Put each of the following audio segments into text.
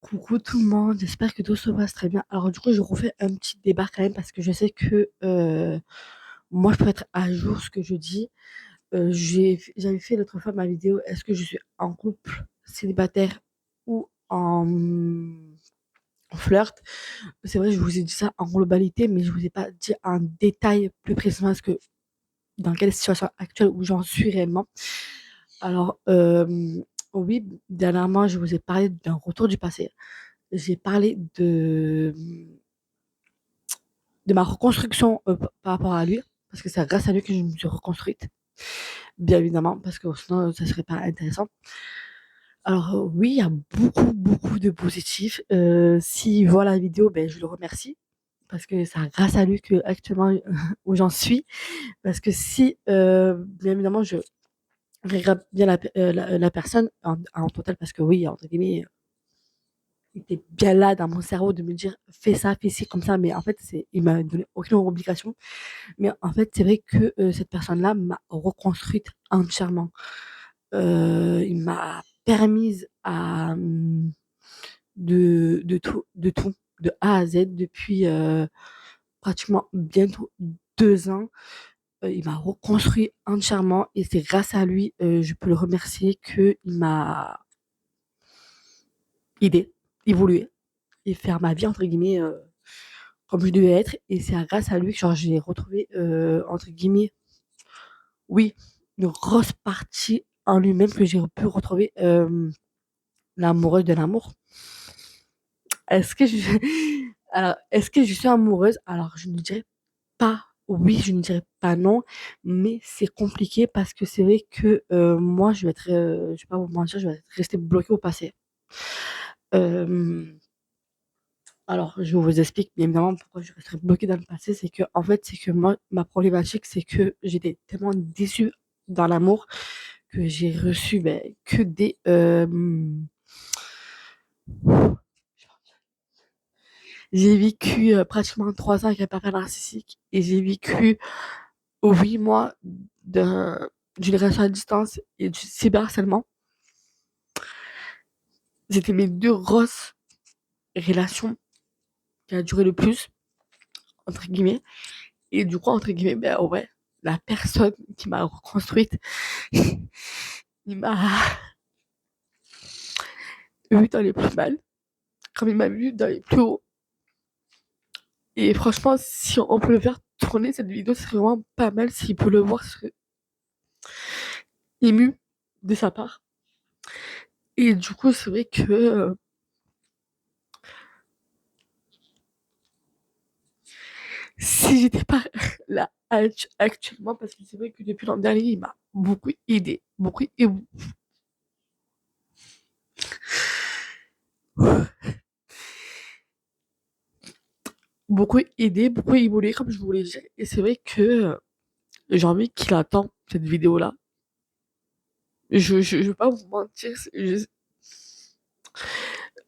Coucou tout le monde, j'espère que tout se passe très bien. Alors du coup, je refais un petit débat quand même parce que je sais que moi, je peux être à jour ce que je dis. J'avais fait l'autre fois ma vidéo, est-ce que je suis en couple, célibataire ou en flirt? C'est vrai, je vous ai dit ça en globalité, mais je vous ai pas dit en détail plus précisément ce que, dans quelle situation actuelle où j'en suis réellement. Alors, oui, dernièrement, je vous ai parlé d'un retour du passé. J'ai parlé de ma reconstruction par rapport à lui, parce que c'est grâce à lui que je me suis reconstruite, bien évidemment, parce que sinon, ça serait pas intéressant. Alors, oui, il y a beaucoup, beaucoup de positifs. S'il voit la vidéo, ben, je le remercie, parce que c'est grâce à lui que actuellement où j'en suis. Parce que si, bien évidemment, je regarde bien la personne en total, parce que oui, entre guillemets, il était bien là dans mon cerveau de me dire fais ça, fais ci comme ça, mais en fait, il m'a donné aucune obligation. Mais en fait, c'est vrai que cette personne-là m'a reconstruite entièrement. Il m'a permise de tout, de A à Z, depuis pratiquement bientôt 2 ans. Il m'a reconstruit entièrement et c'est grâce à lui, je peux le remercier, qu'il m'a aidé, évolué et faire ma vie, entre guillemets, comme je devais être. Et c'est grâce à lui que genre, j'ai retrouvé, entre guillemets, oui, une grosse partie en lui-même que j'ai pu retrouver l'amoureuse de l'amour. Est-ce que je... Alors, est-ce que je suis amoureuse? Alors, je ne dirais pas oui, je ne dirais pas non, mais c'est compliqué parce que c'est vrai que moi, je vais pas vous mentir, je vais rester bloquée au passé. Euh, alors, je vous explique bien évidemment pourquoi je resterai bloquée dans le passé. C'est que, en fait, c'est que moi, ma problématique, c'est que j'étais tellement déçue dans l'amour que j'ai reçu ben, que des. J'ai vécu pratiquement 3 ans avec un papa narcissique et j'ai vécu 8 mois d'un- d'une relation à distance et du cyberharcèlement. C'était mes deux grosses relations qui a duré le plus, entre guillemets. Et du coup, entre guillemets, ben ouais, la personne qui m'a reconstruite, il m'a vu dans les plus mal, comme il m'a vu dans les plus hauts. Et franchement, si on peut le faire tourner cette vidéo, ce serait vraiment pas mal. S'il peut le voir, ce serait ému de sa part. Et du coup, c'est vrai que si j'étais pas là actuellement, parce que c'est vrai que depuis l'an dernier, il m'a beaucoup aidé, beaucoup aidé, beaucoup évolué, comme je vous l'ai dit. Et c'est vrai que j'ai envie qu'il attend cette vidéo-là. Je vais pas vous mentir,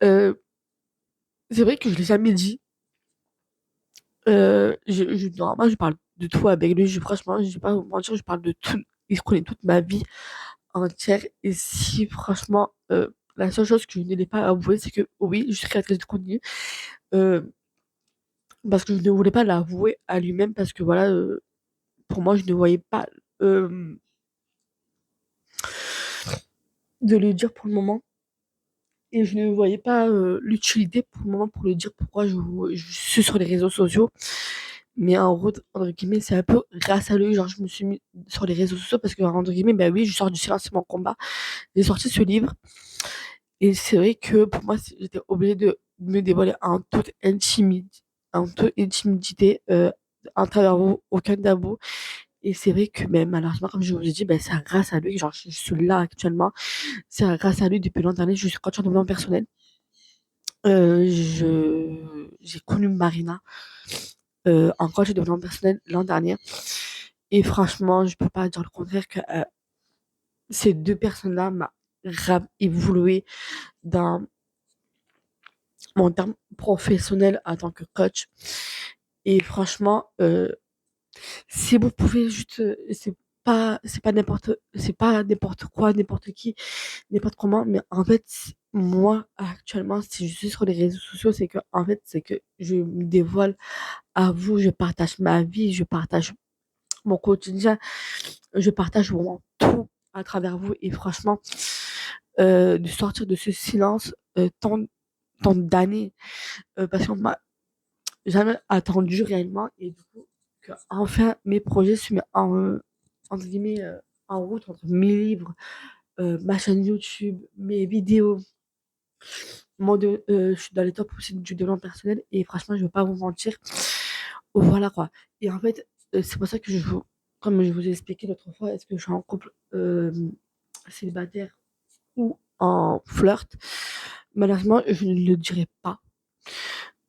euh, c'est vrai que je l'ai jamais dit. Normalement, je parle de tout avec lui. Franchement, je vais pas vous mentir, je parle de tout. Il connaît toute ma vie entière. Et si, franchement, la seule chose que je ne l'ai pas avoué, c'est que oui, je suis créatrice de contenu. Euh, Parce que je ne voulais pas l'avouer à lui-même, parce que voilà, pour moi, je ne voyais pas euh, de le dire pour le moment. Et je ne voyais pas l'utilité pour le moment pour lui dire pourquoi je suis sur les réseaux sociaux. Mais en route, entre guillemets, c'est un peu grâce à lui, genre, je me suis mis sur les réseaux sociaux parce que, entre guillemets, ben oui, je sors du silence, c'est mon combat. J'ai sorti ce livre et c'est vrai que pour moi, j'étais obligée de me dévoiler en toute intimité, en travers vous, aucun tabou. Et c'est vrai que, ben, malheureusement, comme je vous ai dit, ben, c'est grâce à lui que genre, je suis là actuellement. C'est grâce à lui depuis longtemps, je suis coach en développement personnel. J'ai connu Marina en coach de développement personnel l'an dernier. Et franchement, je peux pas dire le contraire que ces deux personnes-là m'ont grave évolué dans mon terme professionnel en tant que coach. Et franchement, si vous pouvez juste, c'est pas n'importe quoi, n'importe qui, n'importe comment, mais en fait, moi, actuellement, si je suis sur les réseaux sociaux, c'est que, en fait, c'est que je me dévoile à vous, je partage ma vie, je partage mon quotidien, je partage vraiment tout à travers vous. Et franchement, de sortir de ce silence tant d'années, parce qu'on m'a jamais attendu réellement. Et du coup, que enfin mes projets se mettent entre guillemets, en route entre mes livres, ma chaîne YouTube, mes vidéos. Je suis dans les tops aussi du développement personnel et franchement, je ne vais pas vous mentir. Voilà quoi. Et en fait, c'est pour ça que comme je vous ai expliqué l'autre fois, est-ce que je suis en couple célibataire ou en flirt? Malheureusement, je ne le dirai pas.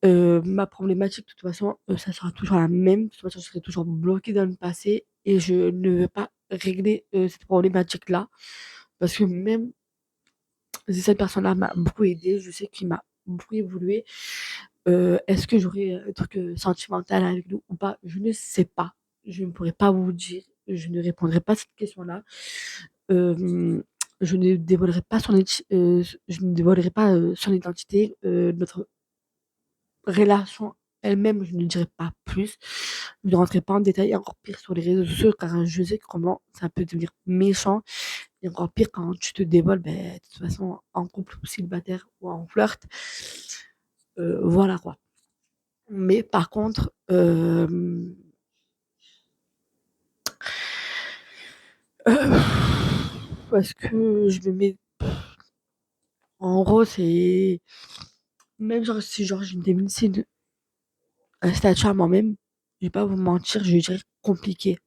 Ma problématique, de toute façon, ça sera toujours la même. De toute façon, je serai toujours bloquée dans le passé et je ne vais pas régler cette problématique-là. Parce que même si cette personne-là m'a beaucoup aidé, je sais qu'il m'a beaucoup évolué. Est-ce que j'aurai un truc sentimental avec lui ou pas? Je ne sais pas. Je ne pourrais pas vous dire. Je ne répondrai pas à cette question-là. Euh, je ne dévoilerai pas je ne dévoilerai pas son identité, notre relation elle-même, je ne dirai pas plus. Je ne rentrerai pas en détail, encore pire sur les réseaux sociaux, car je sais comment ça peut devenir méchant. Et encore pire quand tu te dévoiles, ben, de toute façon, en couple ou célibataire ou en flirt. Voilà quoi. Mais par contre, euh, parce que je me mets. En gros, c'est. Même genre, si genre, je me démine un statut à moi-même, je vais pas vous mentir, je dirais compliqué.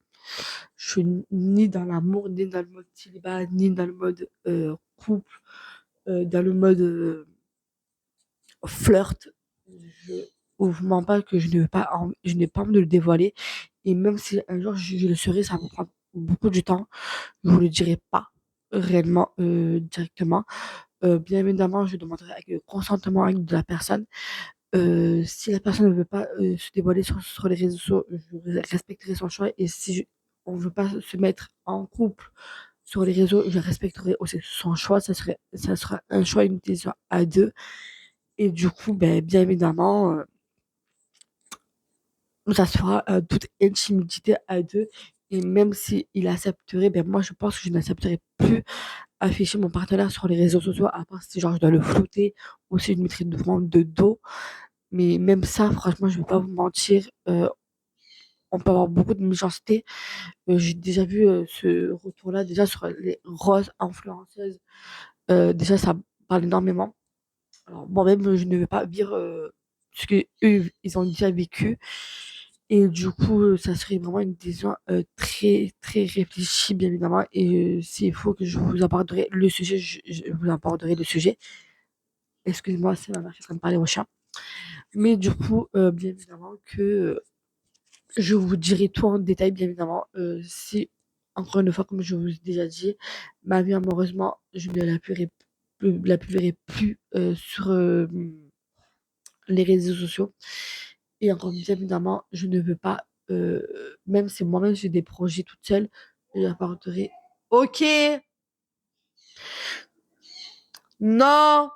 Je suis ni dans l'amour, ni dans le mode célibat, ni dans le mode couple, dans le mode flirt. Je vous mens pas que je n'ai pas envie de le dévoiler. Et même si un jour je le serai, ça va me prendre beaucoup de temps. Je vous le dirai pas réellement directement. Bien évidemment, je demanderai avec le consentement de la personne. Si la personne ne veut pas se dévoiler sur les réseaux sociaux, je respecterai son choix. Et si on ne veut pas se mettre en couple sur les réseaux, je respecterai aussi son choix. Ça sera un choix, une décision à deux. Et du coup, ben, bien évidemment, ça se fera toute intimité à deux. Et même s'il accepterait, ben moi je pense que je n'accepterai plus afficher mon partenaire sur les réseaux sociaux, à part si genre je dois le flouter ou si je le mettrai vraiment de dos. Mais même ça, franchement, je vais pas vous mentir, on peut avoir beaucoup de méchanceté. J'ai déjà vu ce retour-là déjà sur les roses influenceuses. Déjà, ça parle énormément. Alors, moi-même, je ne veux pas vivre ce que eux, ils ont déjà vécu. Et du coup, ça serait vraiment une décision très, très réfléchie, bien évidemment. Et s'il faut que je vous aborderai le sujet, je vous aborderai le sujet. Excusez-moi, c'est ma mère qui est en train de parler au chat. Mais du coup, bien évidemment que je vous dirai tout en détail, bien évidemment. Si, encore une fois, comme je vous ai déjà dit, ma vie amoureusement, je ne la verrai plus sur les réseaux sociaux. Et encore bien évidemment, je ne veux pas, même si moi-même j'ai des projets toute seule, j'apporterai. Ok, non,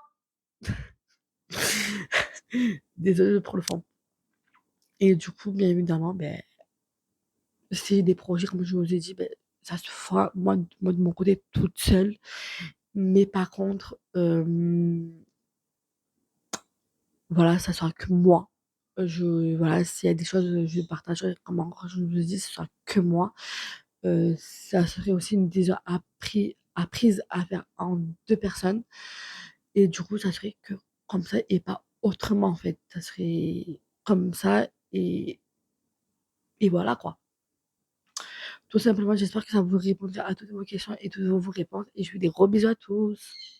désolée pour le fond. Et du coup, bien évidemment, ben, c'est des projets, comme je vous ai dit, ben, ça se fera moi de mon côté toute seule. Mais par contre, voilà, ça sera que moi. Voilà, s'il y a des choses, je partagerai, comme encore je vous ai dit, ce sera que moi. Ça serait aussi une décision apprise à faire en deux personnes. Et du coup, ça serait que comme ça et pas autrement, en fait. Ça serait comme ça et voilà, quoi. Tout simplement, j'espère que ça vous répondra à toutes vos questions et toutes vos réponses. Et je vous fais des gros bisous à tous.